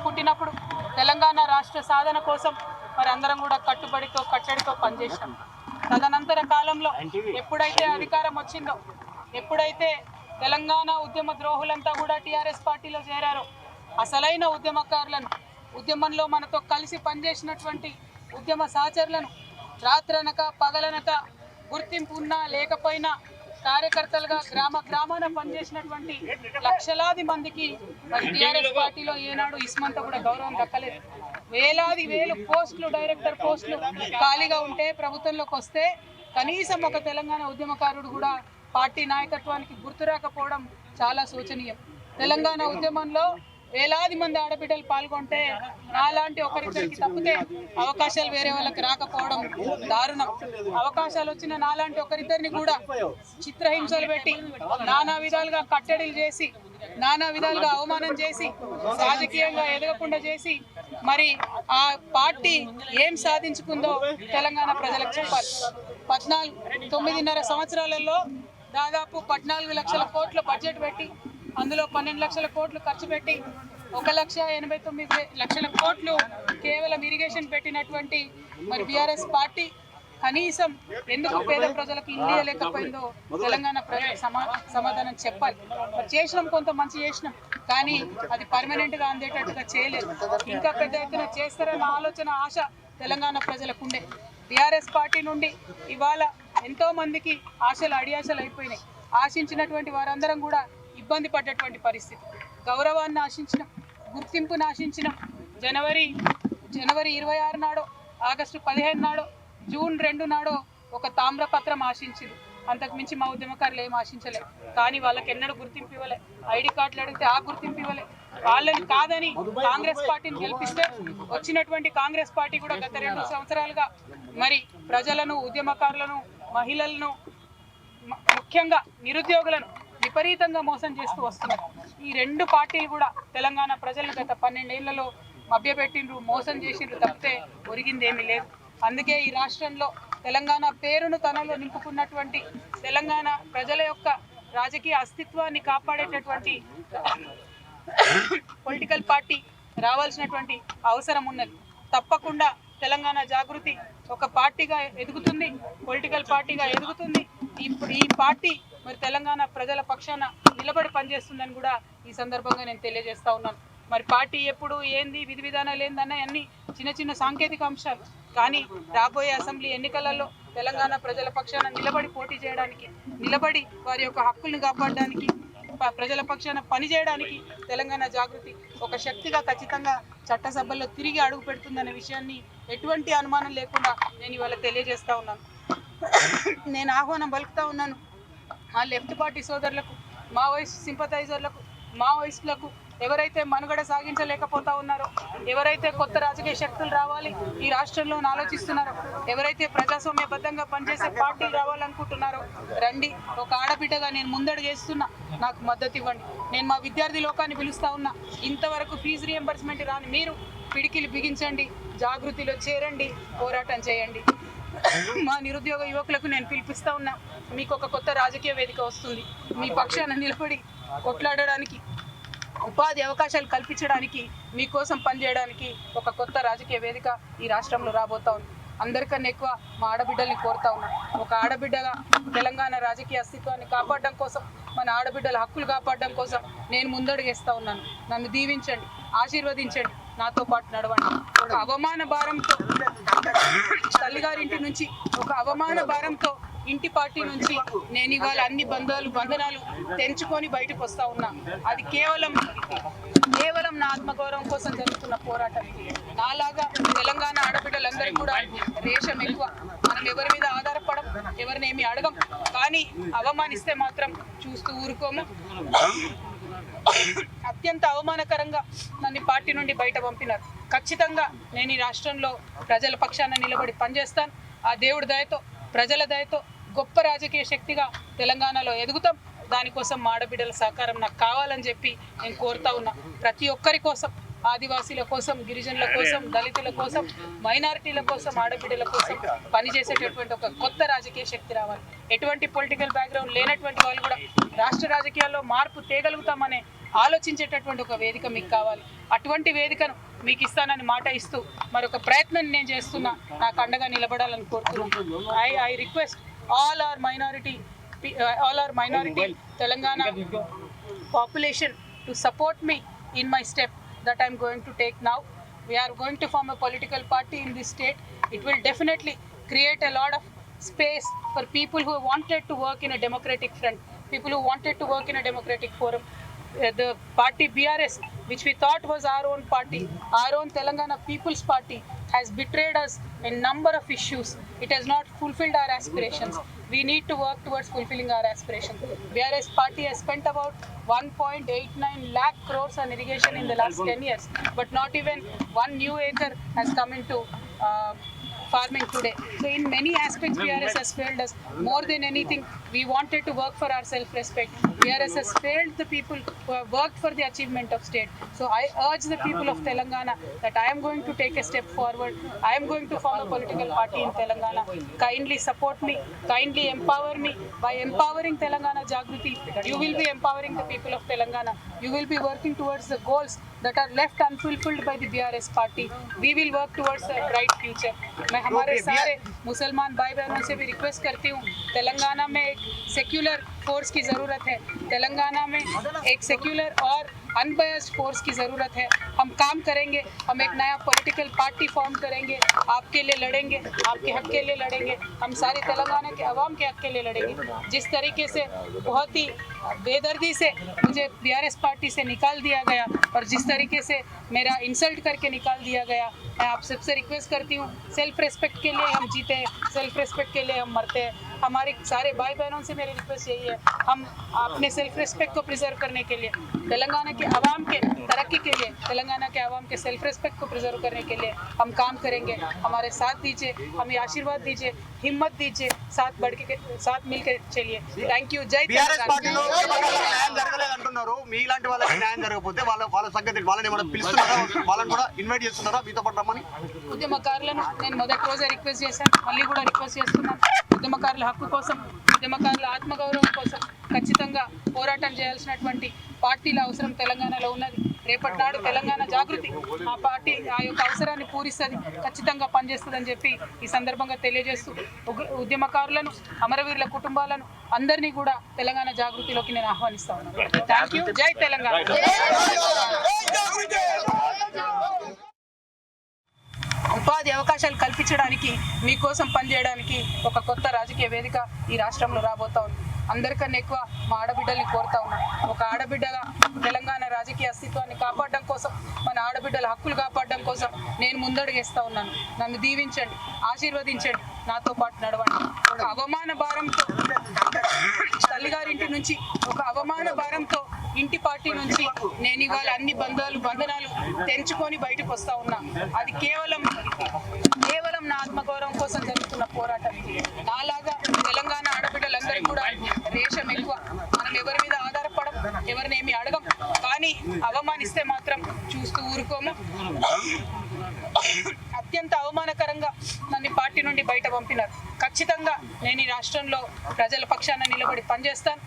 పుట్టినప్పుడు తెలంగాణ రాష్ట్ర సాధన కోసం మరి అందరం కూడా కట్టడితో పనిచేశాం. తదనంతర కాలంలో ఎప్పుడైతే అధికారం వచ్చిందో, ఎప్పుడైతే తెలంగాణ ఉద్యమ ద్రోహులంతా కూడా టీఆర్ఎస్ పార్టీలో చేరారో, అసలైన ఉద్యమకారులను, ఉద్యమంలో మనతో కలిసి పనిచేసినటువంటి ఉద్యమ సహచరులను రాత్రనక పగలనక గుర్తింపు ఉన్నా లేకపోయినా కార్యకర్తలుగా గ్రామాన పనిచేసినటువంటి లక్షలాది మందికి మరి టీఆర్ఎస్ పార్టీలో ఏనాడు ఇస్మంత కూడా గౌరవం దక్కలేదు. వేలు పోస్టులు, డైరెక్టర్ పోస్టులు ఖాళీగా ఉంటే ప్రభుత్వంలోకి వస్తే కనీసం ఒక తెలంగాణ ఉద్యమకారుడు కూడా పార్టీ నాయకత్వానికి గుర్తు రాకపోవడం చాలా శోచనీయం. తెలంగాణ ఉద్యమంలో వేలాది మంది ఆడబిడ్డలు పాల్గొంటే నాలాంటి ఒకరిద్దరికి తప్పితే అవకాశాలు వేరే వాళ్ళకి రాకపోవడం దారుణం. అవకాశాలు వచ్చిన నాలాంటి ఒకరిద్దరిని కూడా చిత్రహింసలు పెట్టి, నానా విధాలుగా కట్టడిలు చేసి, నానా విధాలుగా అవమానం చేసి, రాజకీయంగా ఎదగకుండా చేసి మరి ఆ పార్టీ ఏం సాధించుకుందో తెలంగాణ ప్రజలకు చెప్పాలి. 9.5 సంవత్సరాలలో దాదాపు 14 లక్షల కోట్ల బడ్జెట్ పెట్టి, అందులో 12 లక్షల కోట్లు ఖర్చు పెట్టి 1,89,00,000 కోట్లు కేవలం ఇరిగేషన్ పెట్టినటువంటి మరి బీఆర్ఎస్ పార్టీ కనీసం ఎందుకు పేద ప్రజలకు ఇల్లు ఇవ్వలేకపోయిందో తెలంగాణ ప్రజలకు సమాధానం చెప్పాలి. మరి చేసినాం, కొంత మంచి చేసినాం, కానీ అది పర్మనెంట్గా అందేటట్టుగా చేయలేదు. ఇంకా పెద్ద ఎత్తున చేస్తారన్న ఆలోచన, ఆశ తెలంగాణ ప్రజలకు ఉండే. బీఆర్ఎస్ పార్టీ నుండి ఇవాళ ఎంతో మందికి ఆశలు అడియాశలు అయిపోయినాయి. ఆశించినటువంటి వారందరం కూడా ఇబ్బంది పడ్డటువంటి పరిస్థితి. గౌరవాన్ని ఆశించినాం, గుర్తింపును ఆశించినాం. జనవరి 26 నాడో, ఆగస్టు 15 నాడో, జూన్ 2 నాడో ఒక తామ్రపత్రం ఆశించింది. అంతకుమించి మా ఉద్యమకారులు ఏం ఆశించలేదు. కానీ వాళ్ళకి ఎన్నడూ గుర్తింపు ఇవ్వలే. ఐడి కార్డులు అడిగితే ఆ గుర్తింపు ఇవ్వలే. వాళ్ళని కాదని కాంగ్రెస్ పార్టీని గెలిపిస్తే వచ్చినటువంటి కాంగ్రెస్ పార్టీ కూడా గత 2 సంవత్సరాలుగా మరి ప్రజలను, ఉద్యమకారులను, మహిళలను, ముఖ్యంగా నిరుద్యోగులను విపరీతంగా మోసం చేస్తూ వస్తున్నారు. ఈ 2 పార్టీలు కూడా తెలంగాణ ప్రజలను గత 12 ఏళ్లలో మభ్యపెట్టిండ్రు, మోసం చేసిండ్రు తప్పితే ఒరిగింది ఏమీ లేదు. అందుకే ఈ రాష్ట్రంలో తెలంగాణ పేరును తనలో నింపుకున్నటువంటి, తెలంగాణ ప్రజల యొక్క రాజకీయ అస్తిత్వాన్ని కాపాడేటటువంటి పొలిటికల్ పార్టీ రావాల్సినటువంటి అవసరం ఉన్నది. తప్పకుండా తెలంగాణ జాగృతి ఒక పార్టీగా ఎదుగుతుంది, పొలిటికల్ పార్టీగా ఎదుగుతుంది. ఈ పార్టీ మరి తెలంగాణ ప్రజల పక్షాన నిలబడి పనిచేస్తుందని కూడా ఈ సందర్భంగా నేను తెలియజేస్తా ఉన్నాను. మరి పార్టీ ఎప్పుడు ఏంది, విధి విధానాలు ఏందన్న అన్ని చిన్న సాంకేతిక అంశాలు. కానీ రాబోయే అసెంబ్లీ ఎన్నికలలో తెలంగాణ ప్రజల పక్షాన నిలబడి పోటీ చేయడానికి, నిలబడి వారి యొక్క హక్కుల్ని కాపాడడానికి, ప్రజల పక్షాన పనిచేయడానికి తెలంగాణ జాగృతి ఒక శక్తిగా ఖచ్చితంగా చట్టసభల్లో తిరిగి అడుగు పెడుతుందనే విషయాన్ని ఎటువంటి అనుమానం లేకుండా నేను ఇవాళ తెలియజేస్తా ఉన్నాను. నేను ఆహ్వానం పలుకుతా ఉన్నాను మా లెఫ్ట్ పార్టీ సోదరులకు, మావోయిస్ట్ సింపథైజర్లకు, మావోయిస్టులకు, ఎవరైతే మనుగడ సాగించలేకపోతా ఉన్నారో, ఎవరైతే కొత్త రాజకీయ శక్తులు రావాలి ఈ రాష్ట్రంలో ఆలోచిస్తున్నారో, ఎవరైతే ప్రజాస్వామ్యబద్ధంగా పనిచేసే పార్టీలు రావాలనుకుంటున్నారో రండి. ఒక ఆడబిడ్డగా నేను ముందడుగు చేస్తున్నా, నాకు మద్దతు ఇవ్వండి. నేను మా విద్యార్థి లోకాన్ని పిలుస్తా ఉన్నా. ఇంతవరకు ఫీజు రియంబర్స్మెంట్ రాని మీరు పిడికిలు బిగించండి, జాగృతిలో చేరండి, పోరాటం చేయండి. మా నిరుద్యోగ యువకులకు నేను పిలిపిస్తా ఉన్నా, మీకు ఒక కొత్త రాజకీయ వేదిక వస్తుంది. మీ పక్షాన నిలబడి కొట్లాడడానికి, ఉపాధి అవకాశాలు కల్పించడానికి, మీకోసం పనిచేయడానికి ఒక కొత్త రాజకీయ వేదిక ఈ రాష్ట్రంలో రాబోతా ఉంది. అందరికన్నా ఎక్కువ మా ఆడబిడ్డల్ని కోరుతా ఉన్నా. ఒక ఆడబిడ్డగా తెలంగాణ రాజకీయ అస్తిత్వాన్ని కాపాడడం కోసం, మన ఆడబిడ్డల హక్కులు కాపాడడం కోసం నేను ముందడుగేస్తా ఉన్నాను. నన్ను దీవించండి, ఆశీర్వదించండి, నాతో పాటు నడవండి. ఒక అవమాన భారంతో తల్లిగారింటి నుంచి, ఒక అవమాన భారంతో ఇంటి పార్టీ నుంచి నేను ఇవాళ అన్ని బంధనాలు తెంచుకొని బయటకు వస్తా ఉన్నా. అది కేవలం నా ఆత్మగౌరవం కోసం జరుగుతున్న పోరాటం. నాలాగా తెలంగాణ ఆడబిడ్డలందరికీ కూడా రేషం ఎక్కువ. మనం ఎవరి మీద ఆధారపడం, ఎవరిని ఏమి అడగం. కానీ అవమానిస్తే మాత్రం చూస్తూ ఊరుకోము. అత్యంత అవమానకరంగా నన్ను పార్టీ నుండి బయట పంపినారు. ఖచ్చితంగా నేను ఈ రాష్ట్రంలో ప్రజల పక్షాన నిలబడి పనిచేస్తాను. ఆ దేవుడి దయతో, ప్రజల దయతో గొప్ప రాజకీయ శక్తిగా తెలంగాణలో ఎదుగుతాం. దానికోసం మా ఆడబిడ్డల సహకారం నాకు కావాలని చెప్పి నేను కోరుతా ఉన్నా. ప్రతి ఒక్కరి కోసం, ఆదివాసీల కోసం, గిరిజనుల కోసం, దళితుల కోసం, మైనారిటీల కోసం, ఆడబిడ్డల కోసం పనిచేసేటటువంటి ఒక కొత్త రాజకీయ శక్తి రావాలి. ఎటువంటి పొలిటికల్ బ్యాక్గ్రౌండ్ లేనటువంటి వాళ్ళు కూడా రాష్ట్ర రాజకీయాల్లో మార్పు తేగలుగుతామనే ఆలోచించేటటువంటి ఒక వేదిక మీకు కావాలి. అటువంటి వేదికను మీకు ఇస్తానని మాట ఇస్తూ మరొక ప్రయత్నం నేను చేస్తున్నా, నాకు అండగా నిలబడాలని కోరుతున్నాను. I request all our minority Telangana population to support me in my step that I am going to take now. We are going to form a political party in this state. It will definitely create a lot of space for people who wanted to work in a democratic front, people who wanted to work in a democratic forum. The party BRS, which we thought was our own party, our own Telangana People's Party, has betrayed us in number of issues. It has not fulfilled our aspirations. We need to work towards fulfilling our aspirations. BRS party has spent about 1.89 lakh crores on irrigation in the last 10 years, but not even one new acre has come into farming today. So in many aspects BRS has failed us. More than anything, we wanted to work for our self-respect. BRS has failed the people who have worked for the achievement of state. So I urge the people of Telangana that I am going to take a step forward. I am going to form a political party in Telangana. Kindly support me, kindly empower me. By empowering Telangana Jagruti, you will be empowering the people of Telangana. You will be working towards the goals that are left unfulfilled by the BRS party. We will work towards a bright future. मैं हमारे सारे मुसलमान भाई बहनों से भी request करती हूँ, तेलंगाना में एक सेक्युलर फोर्स की ज़रूरत है, तेलंगाना में एक सेक्युलर और अनबयास्ड फोर्स की ज़रूरत है. हम काम करेंगे, हम एक नया पॉलिटिकल पार्टी फॉर्म करेंगे, आपके लिए लड़ेंगे, आपके हक के लिए लड़ेंगे, हम सारे तेलंगाना के अवाम के हक के लिए लड़ेंगे. जिस तरीके से बहुत ही बेदर्दी से मुझे BRS पार्टी से निकाल दिया गया और जिस तरीके से मेरा इंसल्ट करके निकाल दिया गया, मैं आप सबसे रिक्वेस्ट करती हूँ, सेल्फ रेस्पेक्ट के लिए हम जीते हैं, सेल्फ रेस्पेक्ट के लिए हम मरते हैं. हमारे सारे भाई बहनों से मेरी रिक्वेस्ट यही है, हम अपने सेल्फ रेस्पेक्ट को प्रिजर्व करने के लिए, तेलंगाना के आवाम के तरक्की के लिए, तेलंगाना के आवाम के सेल्फ रेस्पेक्ट को प्रिजर्व करने के लिए हम काम करेंगे. हमारे साथ दीजिए, हमें आशीर्वाद दीजिए, हिम्मत दीजिए, साथ बढ़ के साथ मिल के चलिए. Thank you. जय तेलंगाना. న్యాయం జరగలేదంటున్నారు. మీలాంటి వాళ్ళకి న్యాయం జరగకపోతే వాళ్ళ సంగతి వాళ్ళని ఏమైనా పిలుస్తున్నారా, వాళ్ళని కూడా ఇన్వైట్ చేస్తున్నారా మీతో పాటు రమ్మని? ఉద్యమకారులను నేను మొదటి రోజే రిక్వెస్ట్ చేశాను, మళ్ళీ కూడా రిక్వెస్ట్ చేస్తున్నాను. ఉద్యమకారుల హక్కు కోసం, ఉద్యమకారుల ఆత్మగౌరవం కోసం ఖచ్చితంగా పోరాటం చేయాల్సినటువంటి పార్టీల అవసరం తెలంగాణలో ఉన్నది. రేపటి నాడు తెలంగాణ జాగృతి ఆ పార్టీ ఆ యొక్క అవసరాన్ని పూరిస్తుంది, ఖచ్చితంగా పనిచేస్తుందని చెప్పి ఈ సందర్భంగా తెలియజేస్తూ ఉద్యమకారులను, అమరవీరుల కుటుంబాలను అందరినీ కూడా తెలంగాణ జాగృతిలోకి నేను ఆహ్వానిస్తా ఉన్నాను. Thank you. జై తెలంగాణ. ఉపాధి అవకాశాలు కల్పించడానికి, మీకోసం పనిచేయడానికి ఒక కొత్త రాజకీయ వేదిక ఈ రాష్ట్రంలో రాబోతా ఉంది. అందరికన్నా ఎక్కువ మా ఆడబిడ్డల్ని కోరుతా ఉన్నాను. ఒక ఆడబిడ్డగా తెలంగాణ రాజకీయ అస్తిత్వాన్ని కాపాడడం కోసం, మన ఆడబిడ్డల హక్కులు కాపాడడం కోసం నేను ముందడుగేస్తా ఉన్నాను. నన్ను దీవించండి, ఆశీర్వదించండి, నాతో పాటు నడవండి. ఒక అవమాన భారంతో తల్లిగారింటి నుంచి, ఒక అవమాన భారంతో ఇంటి పార్టీ నుంచి నేను ఇవాళ అన్ని బంధనాలు తెంచుకొని బయటకు వస్తా ఉన్నా. అది కేవలం నా ఆత్మగౌరవం కోసం జరుగుతున్న పోరాటం. నాలాగా తెలంగాణ ఆడబిడ్డలందరికీ కూడా రేషం ఎక్కువ. మనం ఎవరి మీద ఆధారపడం, ఎవరిని ఏమి అడగం, కానీ అవమానిస్తే మాత్రం చూస్తూ ఊరుకోము. అత్యంత అవమానకరంగా నన్ను పార్టీ నుండి బయట పంపినారు. ఖచ్చితంగా నేను ఈ రాష్ట్రంలో ప్రజల పక్షాన నిలబడి పనిచేస్తాను.